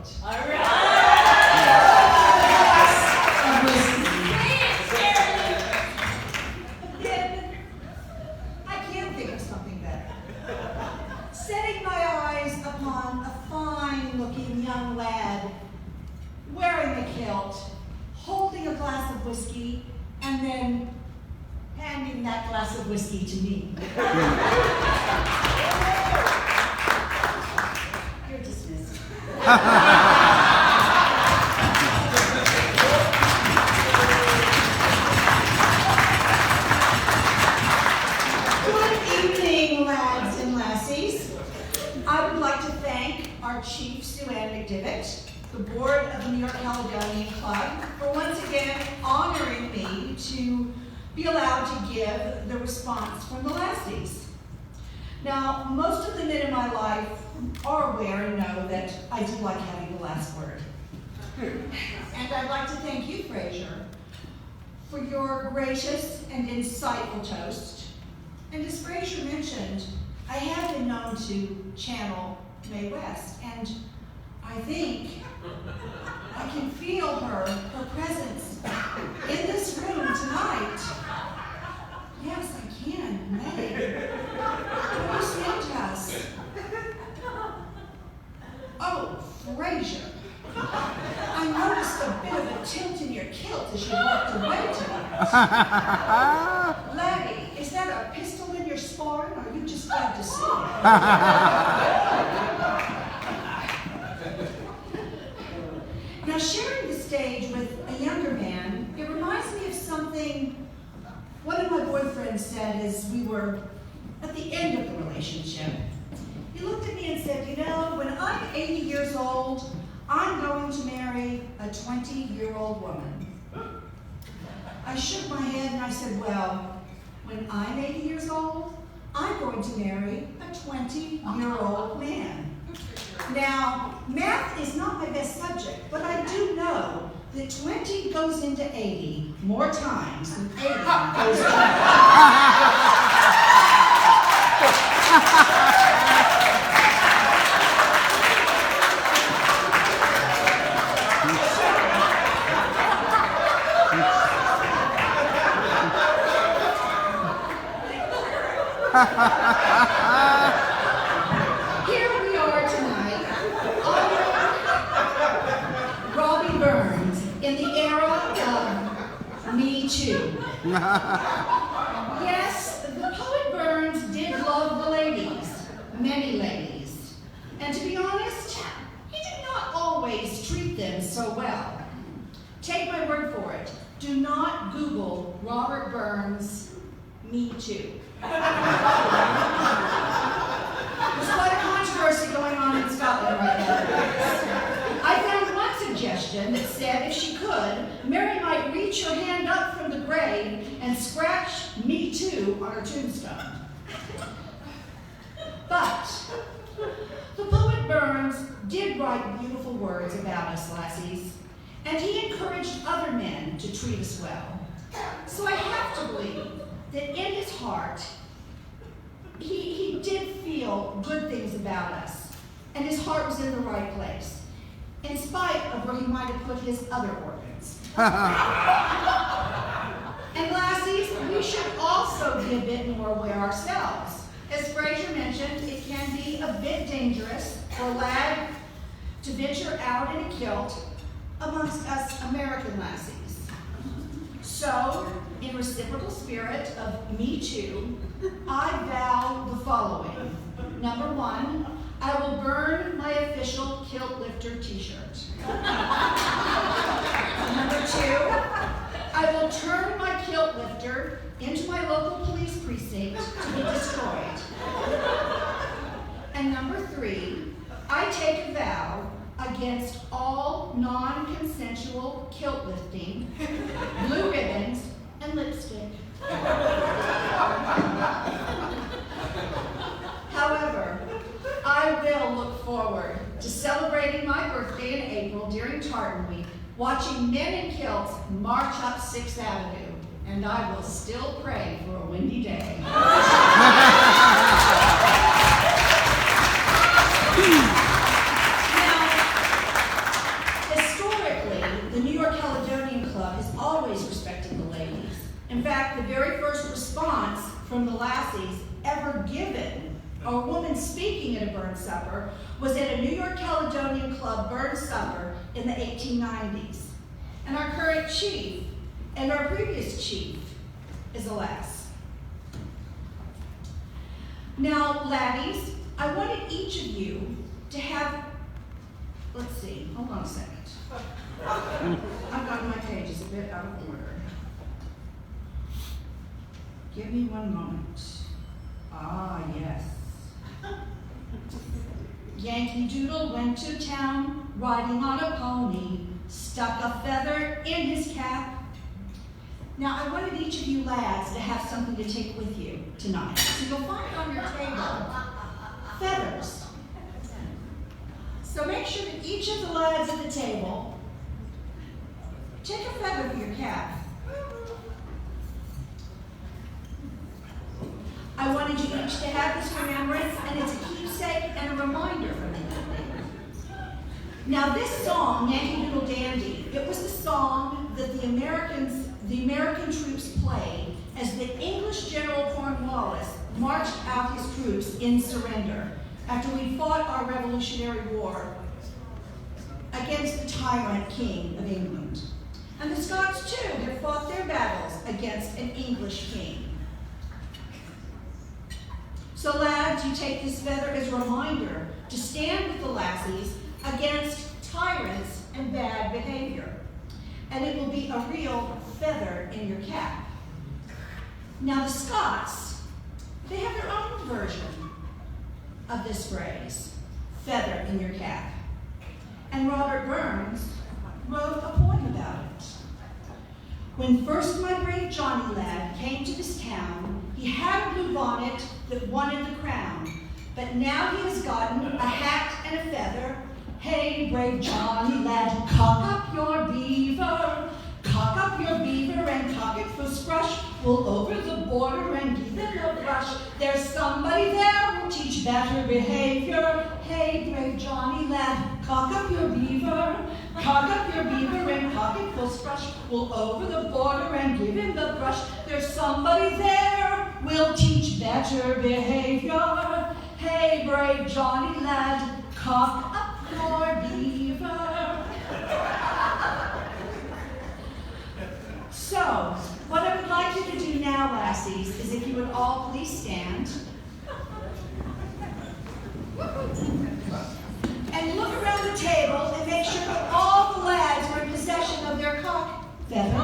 kilt. All right. Then I can think of something better. Setting my eyes upon a fine-looking young lad wearing a kilt, holding a glass of whiskey, and then handing that glass of whiskey to me. You're dismissed. Good evening, lads and lassies. I would like to thank our chief, Sue Ann McDivitt, the board of the New York Caledonian Club, for once again honoring me to be allowed to give the response from the lassies. Now, most of the men in my life are aware and know that I do like having the last word. And I'd like to thank you, Fraser, for your gracious and insightful toast. And as Fraser mentioned, I have been known to channel Mae West, and I think I can feel her presence in this room tonight. Yes, I can. Mae, what you saying to us? Oh, Fraser. I noticed a bit of a tilt in your kilt as you walked away tonight. Laddie, is that a pistol in your sporran, or are you just glad to see it? Now, sharing the stage with a younger man, it reminds me of something one of my boyfriends said as we were at the end of the relationship. He looked at me and said, you know, when I'm 80 years old, I'm going to marry a 20-year-old woman. I shook my head and I said, well, when I'm 80 years old, I'm going to marry a 20-year-old man. Now, math is not my best subject, but I do know that 20 goes into 80 more times than 80 goes into 20. Here we are tonight, honoring Robbie Burns in the era of Me Too. Yes, the poet Burns did love the ladies, many ladies. And to be honest, he did not always treat them so well. Take my word for it. Do not Google Robert Burns Me Too. There's quite a controversy going on in Scotland right now. I found one suggestion that said if she could, Mary might reach her hand up from the grave and scratch Me Too on her tombstone. But the poet Burns did write beautiful words about us, lassies, and he encouraged other men to treat us well. So I have to believe that in his heart, he did feel good things about us, and his heart was in the right place, in spite of where he might have put his other organs. And lassies, we should also be a bit more aware ourselves. As Fraser mentioned, it can be a bit dangerous for a lad to venture out in a kilt amongst us American lassies. So, in reciprocal spirit of Me Too, I vow the following. Number one, I will burn my official kilt lifter t-shirt. Number two, I will turn my kilt lifter into my local police precinct to be destroyed. And number three, I take a vow against all non-consensual kilt lifting, blue ribbons, and lipstick. However, I will look forward to celebrating my birthday in April during Tartan Week, watching men in kilts march up 6th Avenue, and I will still pray for a windy day. Now, In fact, the very first response from the lassies ever given, a woman speaking at a burn supper, was at a New York Caledonian Club burn supper in the 1890s. And our current chief and our previous chief is a lass. Now, laddies, I wanted each of you to have, let's see, hold on a second. I've got my pages a bit out of order. Give me one moment. Ah, yes. Yankee Doodle went to town, riding on a pony, stuck a feather in his cap. Now, I wanted each of you lads to have something to take with you tonight. So you'll find on your table feathers. So make sure that each of the lads at the table take a feather for your cap. I wanted you each to have this remembrance, and it's a keepsake and a reminder from the evening. Now, this song, Yankee Doodle Dandy, it was the song that the American troops played as the English General Cornwallis marched out his troops in surrender after we fought our Revolutionary War against the tyrant King of England. And the Scots, too, have fought their battles against an English king. So, lads, you take this feather as a reminder to stand with the lassies against tyrants and bad behavior. And it will be a real feather in your cap. Now, the Scots, they have their own version of this phrase, feather in your cap. And Robert Burns wrote a poem about it. When first my brave Johnny lad came to this town, he had a blue bonnet that wanted the crown, but now he has gotten a hat and a feather. Hey, brave Johnny lad, cock up your beaver, cock up your beaver and cock it for scrush. We'll over the border and give it a brush. There's somebody there who'll teach better behavior. Hey, brave Johnny lad, cock up your beaver, cock up your beaver and cock it for scrush. We'll over the border and give him the brush. There's somebody there will teach better behavior. Hey, brave Johnny lad, cock up your beaver. So, what I would like you to do now, lassies, is if you would all please stand and look around the table and make sure that all the lads are in possession of their cock feather.